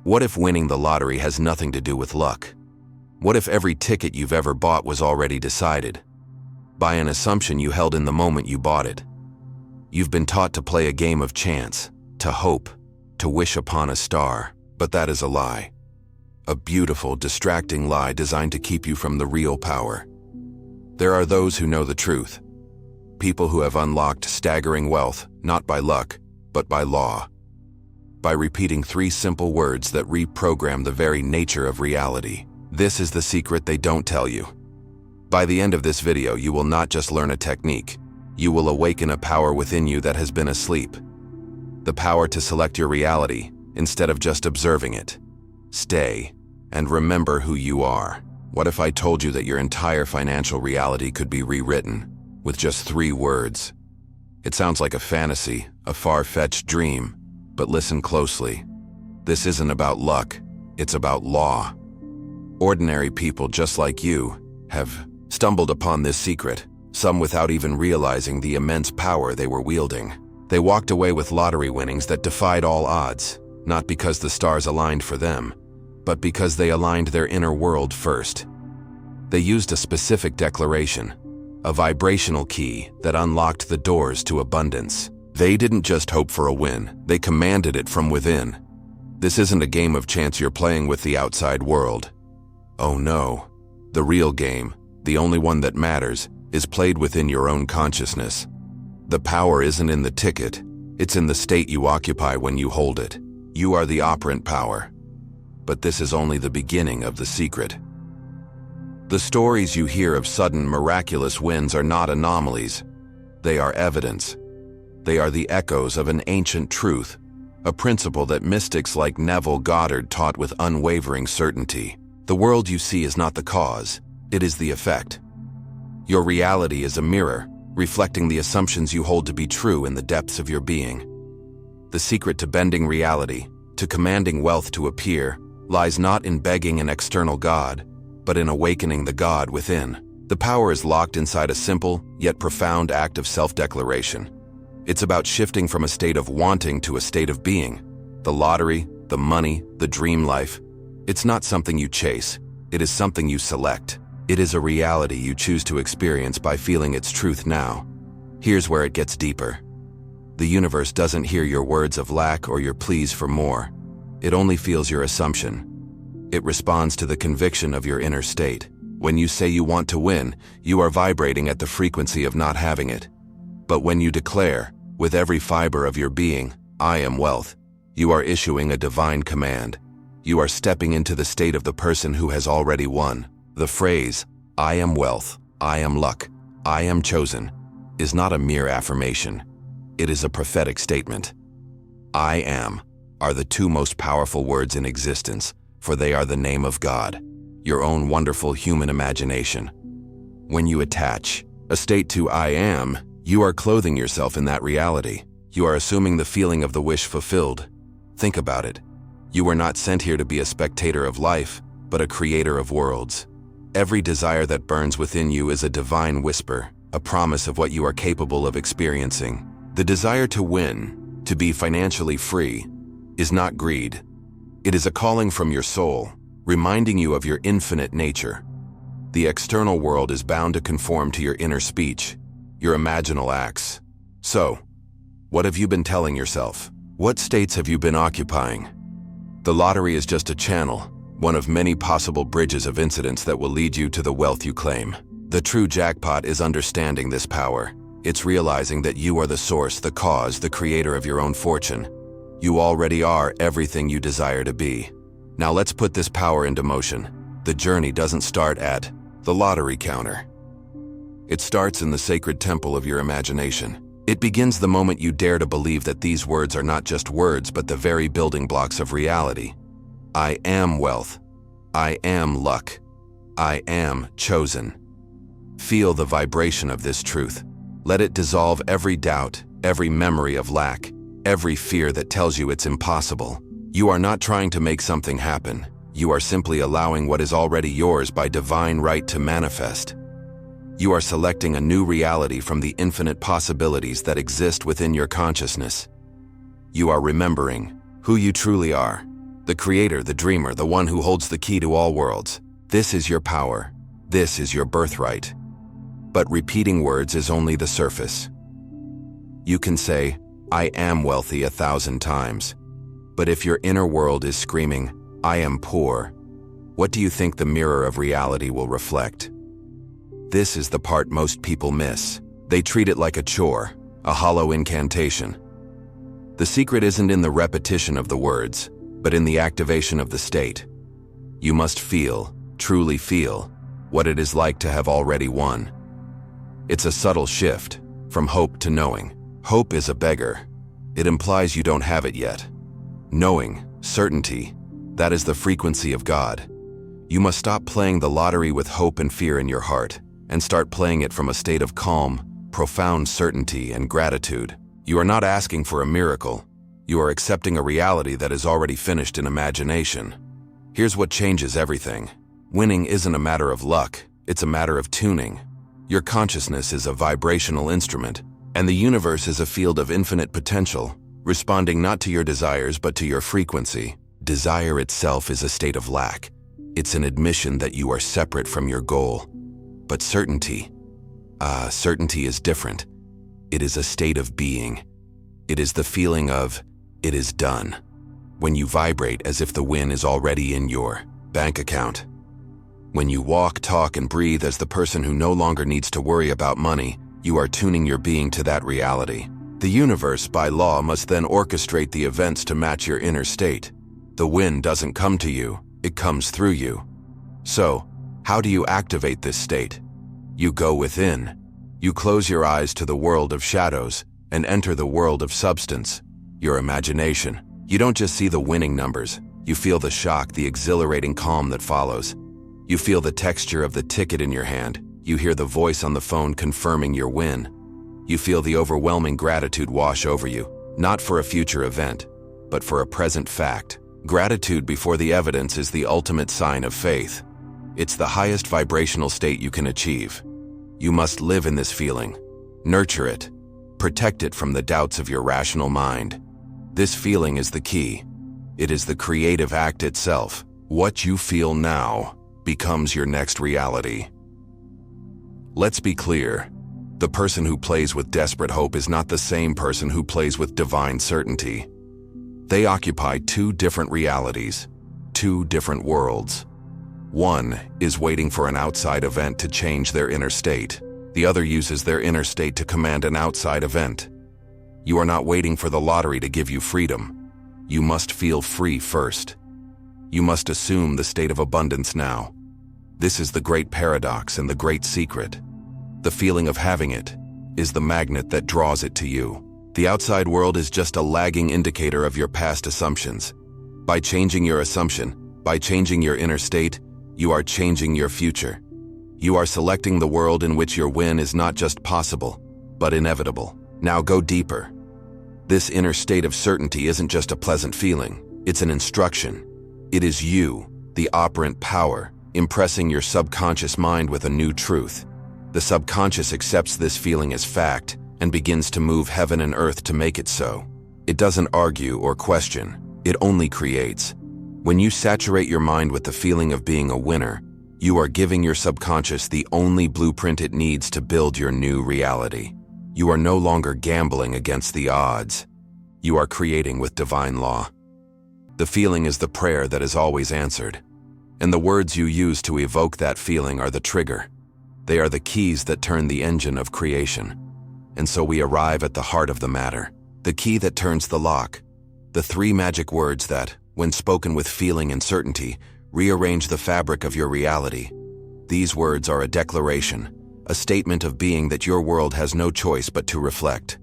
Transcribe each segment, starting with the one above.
What if winning the lottery has nothing to do with luck? What if every ticket you've ever bought was already decided by an assumption you held in the moment you bought it? You've been taught to play a game of chance, to hope, to wish upon a star, but that is a lie. A beautiful, distracting lie designed to keep you from the real power. There are those who know the truth. People who have unlocked staggering wealth, not by luck, but by law. By repeating 3 simple words that reprogram the very nature of reality. This is the secret they don't tell you. By the end of this video, you will not just learn a technique. You will awaken a power within you that has been asleep. The power to select your reality instead of just observing it. Stay and remember who you are. What if I told you that your entire financial reality could be rewritten with just 3 words? It sounds like a fantasy, a far-fetched dream, but listen closely. This isn't about luck, it's about law. Ordinary people just like you have stumbled upon this secret, some without even realizing the immense power they were wielding. They walked away with lottery winnings that defied all odds, not because the stars aligned for them, but because they aligned their inner world first. They used a specific declaration, a vibrational key that unlocked the doors to abundance. They didn't just hope for a win, they commanded it from within. This isn't a game of chance you're playing with the outside world. Oh no, the real game, the only one that matters, is played within your own consciousness. The power isn't in the ticket, it's in the state you occupy when you hold it. You are the operant power. But this is only the beginning of the secret. The stories you hear of sudden miraculous wins are not anomalies. They are evidence. They are the echoes of an ancient truth, a principle that mystics like Neville Goddard taught with unwavering certainty. The world you see is not the cause, it is the effect. Your reality is a mirror, reflecting the assumptions you hold to be true in the depths of your being. The secret to bending reality, to commanding wealth to appear, lies not in begging an external God, but in awakening the God within. The power is locked inside a simple, yet profound act of self-declaration. It's about shifting from a state of wanting to a state of being. The lottery, the money, the dream life. It's not something you chase, it is something you select. It is a reality you choose to experience by feeling its truth now. Here's where it gets deeper. The universe doesn't hear your words of lack or your pleas for more. It only feels your assumption. It responds to the conviction of your inner state. When you say you want to win, you are vibrating at the frequency of not having it. But when you declare, with every fiber of your being, I am wealth, you are issuing a divine command. You are stepping into the state of the person who has already won. The phrase, I am wealth, I am luck, I am chosen, is not a mere affirmation. It is a prophetic statement. I am are the 2 most powerful words in existence, for they are the name of God, your own wonderful human imagination. When you attach a state to I am, you are clothing yourself in that reality. You are assuming the feeling of the wish fulfilled. Think about it. You were not sent here to be a spectator of life, but a creator of worlds. Every desire that burns within you is a divine whisper, a promise of what you are capable of experiencing. The desire to win, to be financially free, is not greed. It is a calling from your soul, reminding you of your infinite nature. The external world is bound to conform to your inner speech, your imaginal acts. So, what have you been telling yourself? What states have you been occupying? The lottery is just a channel, one of many possible bridges of incidents that will lead you to the wealth you claim. The true jackpot is understanding this power. It's realizing that you are the source, the cause, the creator of your own fortune. You already are everything you desire to be. Now let's put this power into motion. The journey doesn't start at the lottery counter. It starts in the sacred temple of your imagination. It begins the moment you dare to believe that these words are not just words, but the very building blocks of reality. I am wealth. I am luck. I am chosen. Feel the vibration of this truth. Let it dissolve every doubt, every memory of lack, every fear that tells you it's impossible. You are not trying to make something happen. You are simply allowing what is already yours by divine right to manifest. You are selecting a new reality from the infinite possibilities that exist within your consciousness. You are remembering who you truly are, The creator, the dreamer, the one who holds the key to all worlds. This is your power. This is your birthright. But repeating words is only the surface. You can say, I am wealthy 1,000 times. But if your inner world is screaming, I am poor, what do you think the mirror of reality will reflect? This is the part most people miss. They treat it like a chore, a hollow incantation. The secret isn't in the repetition of the words, but in the activation of the state. You must feel, truly feel, what it is like to have already won. It's a subtle shift, from hope to knowing. Hope is a beggar. It implies you don't have it yet. Knowing, certainty, that is the frequency of God. You must stop playing the lottery with hope and fear in your heart, and start playing it from a state of calm, profound certainty and gratitude. You are not asking for a miracle. You are accepting a reality that is already finished in imagination. Here's what changes everything. Winning isn't a matter of luck, it's a matter of tuning. Your consciousness is a vibrational instrument, and the universe is a field of infinite potential, responding not to your desires but to your frequency. Desire itself is a state of lack. It's an admission that you are separate from your goal. But certainty is different. It is a state of being. It is the feeling of, it is done. When you vibrate as if the win is already in your bank account. When you walk, talk, and breathe as the person who no longer needs to worry about money, you are tuning your being to that reality. The universe, by law, must then orchestrate the events to match your inner state. The win doesn't come to you, it comes through you. So, how do you activate this state? You go within. You close your eyes to the world of shadows and enter the world of substance, your imagination. You don't just see the winning numbers. You feel the shock, the exhilarating calm that follows. You feel the texture of the ticket in your hand. You hear the voice on the phone confirming your win. You feel the overwhelming gratitude wash over you, not for a future event, but for a present fact. Gratitude before the evidence is the ultimate sign of faith. It's the highest vibrational state you can achieve. You must live in this feeling, nurture it, protect it from the doubts of your rational mind. This feeling is the key. It is the creative act itself. What you feel now becomes your next reality. Let's be clear. The person who plays with desperate hope is not the same person who plays with divine certainty. They occupy two different realities, two different worlds. One is waiting for an outside event to change their inner state. The other uses their inner state to command an outside event. You are not waiting for the lottery to give you freedom. You must feel free first. You must assume the state of abundance now. This is the great paradox and the great secret. The feeling of having it is the magnet that draws it to you. The outside world is just a lagging indicator of your past assumptions. By changing your assumption, by changing your inner state, you are changing your future. You are selecting the world in which your win is not just possible, but inevitable. Now go deeper. This inner state of certainty isn't just a pleasant feeling, it's an instruction. It is you, the operant power, impressing your subconscious mind with a new truth. The subconscious accepts this feeling as fact and begins to move heaven and earth to make it so. It doesn't argue or question, it only creates. When you saturate your mind with the feeling of being a winner, you are giving your subconscious the only blueprint it needs to build your new reality. You are no longer gambling against the odds. You are creating with divine law. The feeling is the prayer that is always answered. And the words you use to evoke that feeling are the trigger. They are the keys that turn the engine of creation. And so we arrive at the heart of the matter, the key that turns the lock, the three magic words that, when spoken with feeling and certainty, rearrange the fabric of your reality. These words are a declaration, a statement of being that your world has no choice but to reflect.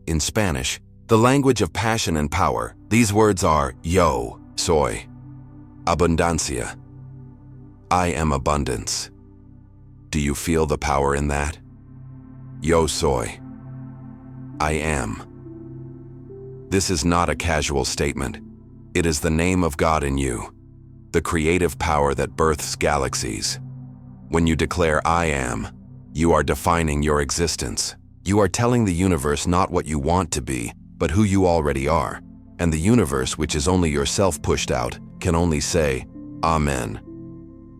In Spanish, the language of passion and power, these words are yo soy, abundancia. I am abundance. Do you feel the power in that? Yo soy. I am. This is not a casual statement. It is the name of God in you, the creative power that births galaxies. When you declare I am, you are defining your existence. You are telling the universe not what you want to be, but who you already are. And the universe, which is only yourself pushed out, can only say, Amen.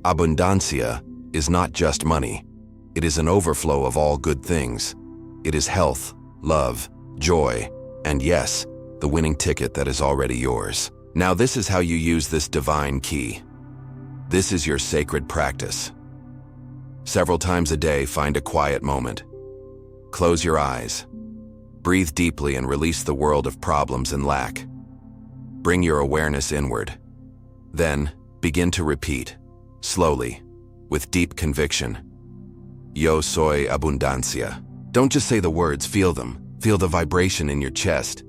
Abundancia is not just money. It is an overflow of all good things. It is health, love, joy, and yes, the winning ticket that is already yours. Now this is how you use this divine key. This is your sacred practice. Several times a day, find a quiet moment. Close your eyes. Breathe deeply and release the world of problems and lack. Bring your awareness inward. Then, begin to repeat, slowly, with deep conviction. Yo soy abundancia. Don't just say the words, feel them. Feel the vibration in your chest.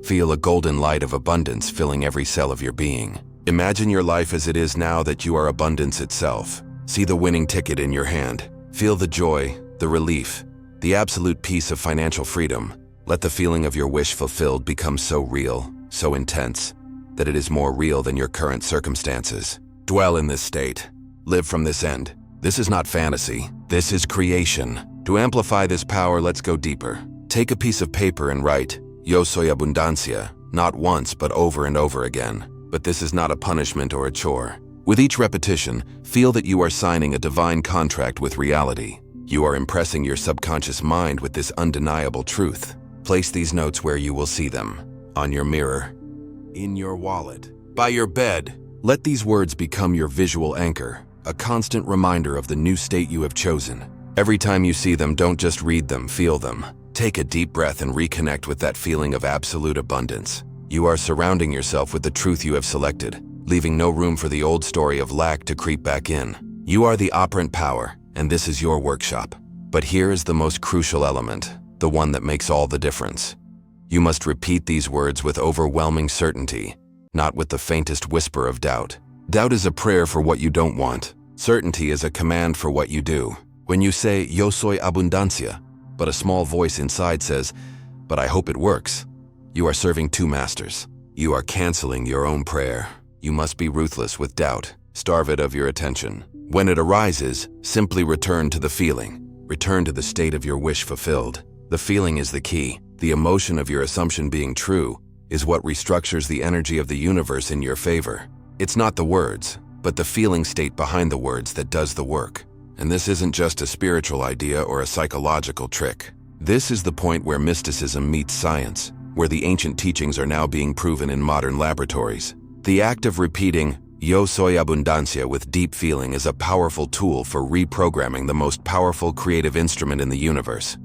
Feel a golden light of abundance filling every cell of your being. Imagine your life as it is now, that you are abundance itself. See the winning ticket in your hand. Feel the joy, the relief, the absolute peace of financial freedom. Let the feeling of your wish fulfilled become so real, so intense, that it is more real than your current circumstances. Dwell in this state. Live from this end. This is not fantasy. This is creation. To amplify this power, let's go deeper. Take a piece of paper and write, Yo soy abundancia, not once but over and over again. But this is not a punishment or a chore. With each repetition, feel that you are signing a divine contract with reality. You are impressing your subconscious mind with this undeniable truth. Place these notes where you will see them. On your mirror, in your wallet, by your bed. Let these words become your visual anchor, a constant reminder of the new state you have chosen. Every time you see them, don't just read them, feel them. Take a deep breath and reconnect with that feeling of absolute abundance. You are surrounding yourself with the truth you have selected, leaving no room for the old story of lack to creep back in. You are the operant power, and this is your workshop. But here is the most crucial element, the one that makes all the difference. You must repeat these words with overwhelming certainty, not with the faintest whisper of doubt. Doubt is a prayer for what you don't want. Certainty is a command for what you do. When you say, Yo soy abundancia, but a small voice inside says, but I hope it works, you are serving two masters. You are canceling your own prayer. You must be ruthless with doubt. Starve it of your attention. When it arises, simply return to the feeling. Return to the state of your wish fulfilled. The feeling is the key. The emotion of your assumption being true is what restructures the energy of the universe in your favor. It's not the words, but the feeling state behind the words that does the work. And this isn't just a spiritual idea or a psychological trick. This is the point where mysticism meets science, where the ancient teachings are now being proven in modern laboratories. The act of repeating, Yo soy abundancia with deep feeling is a powerful tool for reprogramming the most powerful creative instrument in the universe,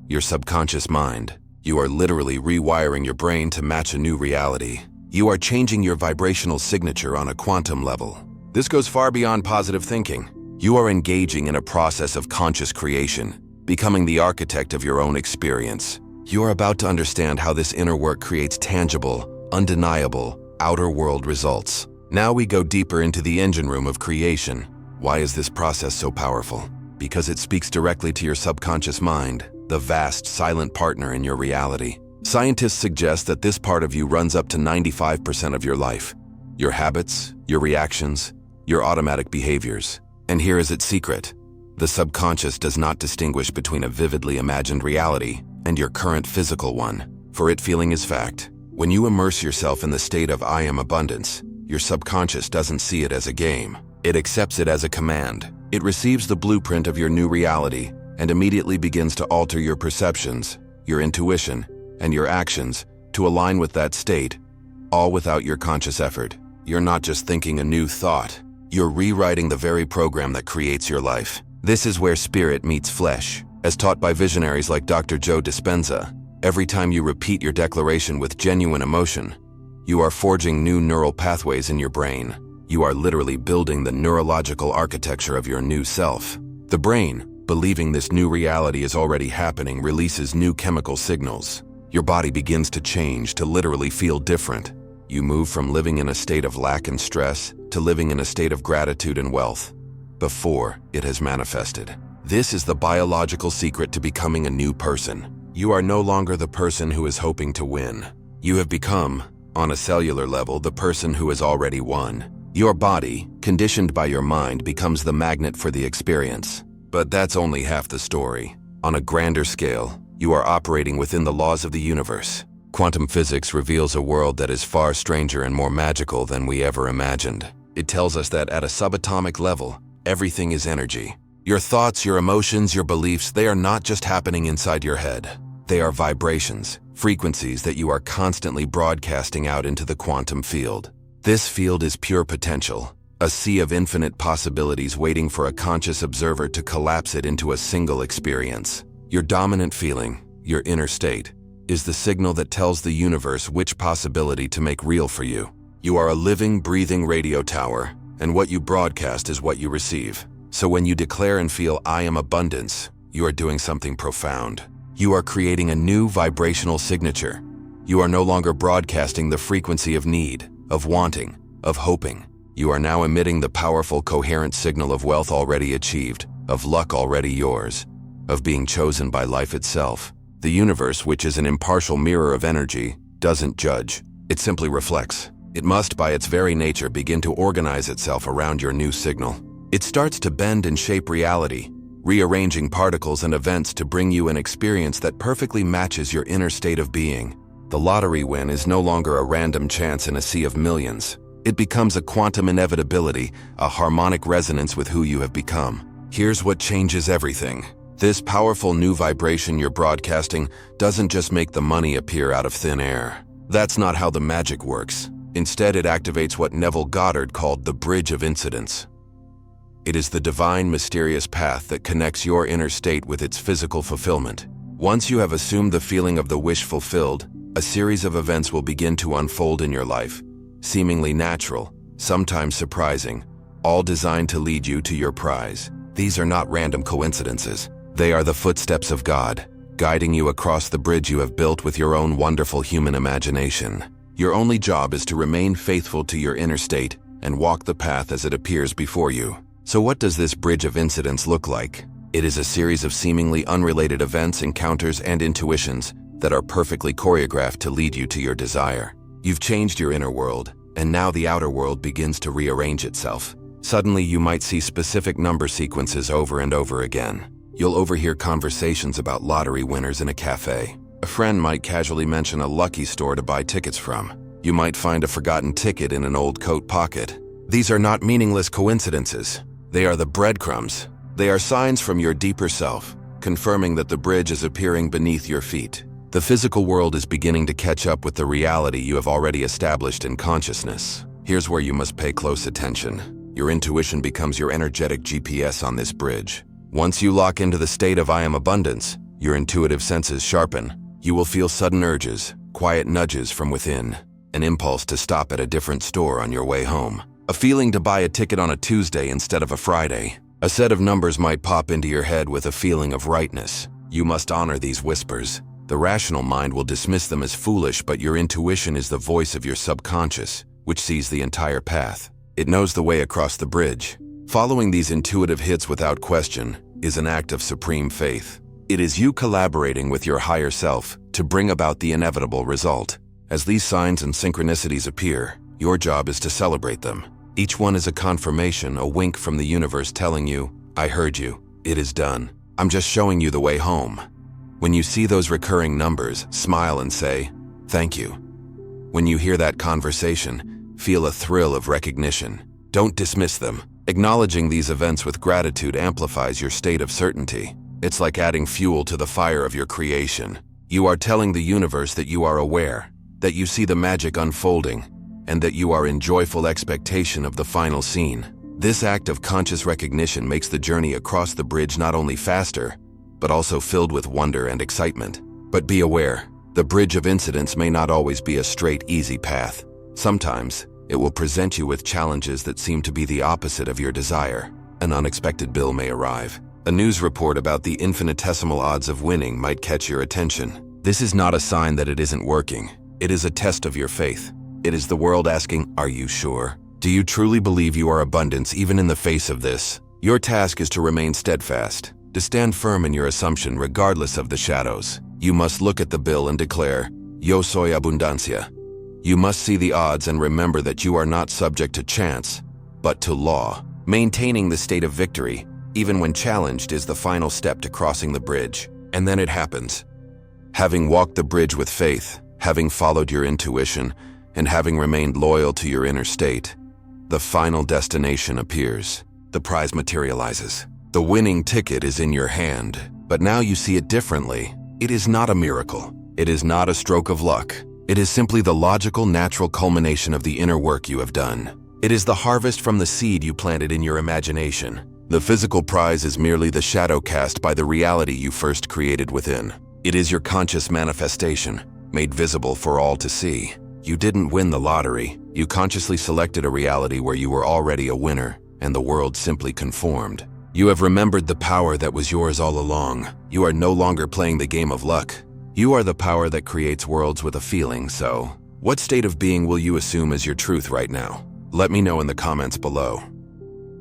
your subconscious mind. You are literally rewiring your brain to match a new reality. You are changing your vibrational signature on a quantum level. This goes far beyond positive thinking. You are engaging in a process of conscious creation, becoming the architect of your own experience. You are about to understand how this inner work creates tangible, undeniable, outer world results. Now we go deeper into the engine room of creation. Why is this process so powerful? Because it speaks directly to your subconscious mind, the vast, silent partner in your reality. Scientists suggest that this part of you runs up to 95% of your life. Your habits, your reactions, your automatic behaviors. And here is its secret. The subconscious does not distinguish between a vividly imagined reality and your current physical one, for it feeling is fact. When you immerse yourself in the state of I am abundance, your subconscious doesn't see it as a game. It accepts it as a command. It receives the blueprint of your new reality and immediately begins to alter your perceptions, your intuition, and your actions to align with that state, all without your conscious effort. You're not just thinking a new thought. You're rewriting the very program that creates your life. This is where spirit meets flesh. As taught by visionaries like Dr. Joe Dispenza, every time you repeat your declaration with genuine emotion, you are forging new neural pathways in your brain. You are literally building the neurological architecture of your new self. The brain, believing this new reality is already happening, releases new chemical signals. Your body begins to change, to literally feel different. You move from living in a state of lack and stress to living in a state of gratitude and wealth before it has manifested. This is the biological secret to becoming a new person. You are no longer the person who is hoping to win. You have become, on a cellular level, the person who has already won. Your body, conditioned by your mind, becomes the magnet for the experience. But that's only half the story. On a grander scale, you are operating within the laws of the universe. Quantum physics reveals a world that is far stranger and more magical than we ever imagined. It tells us that at a subatomic level, everything is energy. Your thoughts, your emotions, your beliefs, they are not just happening inside your head. They are vibrations, frequencies that you are constantly broadcasting out into the quantum field. This field is pure potential, a sea of infinite possibilities waiting for a conscious observer to collapse it into a single experience. Your dominant feeling, your inner state, is the signal that tells the universe which possibility to make real for you. You are a living, breathing radio tower, and what you broadcast is what you receive. So when you declare and feel "I am abundance," you are doing something profound. You are creating a new vibrational signature. You are no longer broadcasting the frequency of need, of wanting, of hoping. You are now emitting the powerful, coherent signal of wealth already achieved, of luck already yours, of being chosen by life itself. The universe, which is an impartial mirror of energy, doesn't judge. It simply reflects. It must, by its very nature, begin to organize itself around your new signal. It starts to bend and shape reality, rearranging particles and events to bring you an experience that perfectly matches your inner state of being. The lottery win is no longer a random chance in a sea of millions. It becomes a quantum inevitability, a harmonic resonance with who you have become. Here's what changes everything. This powerful new vibration you're broadcasting doesn't just make the money appear out of thin air. That's not how the magic works. Instead, it activates what Neville Goddard called the bridge of incidence. It is the divine, mysterious path that connects your inner state with its physical fulfillment. Once you have assumed the feeling of the wish fulfilled, a series of events will begin to unfold in your life, seemingly natural, sometimes surprising, all designed to lead you to your prize. These are not random coincidences. They are the footsteps of God, guiding you across the bridge you have built with your own wonderful human imagination. Your only job is to remain faithful to your inner state and walk the path as it appears before you. So what does this bridge of incidents look like? It is a series of seemingly unrelated events, encounters, and intuitions that are perfectly choreographed to lead you to your desire. You've changed your inner world, and now the outer world begins to rearrange itself. Suddenly, you might see specific number sequences over and over again. You'll overhear conversations about lottery winners in a cafe. A friend might casually mention a lucky store to buy tickets from. You might find a forgotten ticket in an old coat pocket. These are not meaningless coincidences. They are the breadcrumbs. They are signs from your deeper self, confirming that the bridge is appearing beneath your feet. The physical world is beginning to catch up with the reality you have already established in consciousness. Here's where you must pay close attention. Your intuition becomes your energetic GPS on this bridge. Once you lock into the state of "I am abundance," your intuitive senses sharpen. You will feel sudden urges, quiet nudges from within, an impulse to stop at a different store on your way home, a feeling to buy a ticket on a Tuesday instead of a Friday. A set of numbers might pop into your head with a feeling of rightness. You must honor these whispers. The rational mind will dismiss them as foolish, but your intuition is the voice of your subconscious, which sees the entire path. It knows the way across the bridge. Following these intuitive hits without question is an act of supreme faith. It is you collaborating with your higher self to bring about the inevitable result. As these signs and synchronicities appear, your job is to celebrate them. Each one is a confirmation, a wink from the universe telling you, "I heard you. It is done. I'm just showing you the way home." When you see those recurring numbers, smile and say, "Thank you." When you hear that conversation, feel a thrill of recognition. Don't dismiss them. Acknowledging these events with gratitude amplifies your state of certainty. It's like adding fuel to the fire of your creation. You are telling the universe that you are aware, that you see the magic unfolding, and that you are in joyful expectation of the final scene. This act of conscious recognition makes the journey across the bridge not only faster, but also filled with wonder and excitement. But be aware, the bridge of incidents may not always be a straight, easy path. Sometimes, it will present you with challenges that seem to be the opposite of your desire. An unexpected bill may arrive. A news report about the infinitesimal odds of winning might catch your attention. This is not a sign that it isn't working. It is a test of your faith. It is the world asking, "Are you sure? Do you truly believe you are abundance even in the face of this?" Your task is to remain steadfast, to stand firm in your assumption regardless of the shadows. You must look at the bill and declare, "Yo soy abundancia." You must see the odds and remember that you are not subject to chance, but to law. Maintaining the state of victory, even when challenged, is the final step to crossing the bridge. And then it happens. Having walked the bridge with faith, Having followed your intuition and having remained loyal to your inner state, the final destination appears. The prize materializes. The winning ticket is in your hand, but now you see it differently. It is not a miracle. It is not a stroke of luck. It is simply the logical, natural culmination of the inner work you have done. It is the harvest from the seed you planted in your imagination. The physical prize is merely the shadow cast by the reality you first created within. It is your conscious manifestation, made visible for all to see. You didn't win the lottery. You consciously selected a reality where you were already a winner, and the world simply conformed. You have remembered the power that was yours all along. You are no longer playing the game of luck. You are the power that creates worlds with a feeling, so what state of being will you assume as your truth right now? Let me know in the comments below.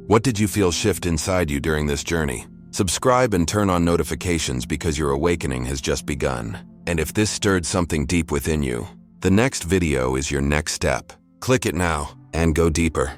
What did you feel shift inside you during this journey? Subscribe and turn on notifications because your awakening has just begun. And if this stirred something deep within you, the next video is your next step. Click it now and go deeper.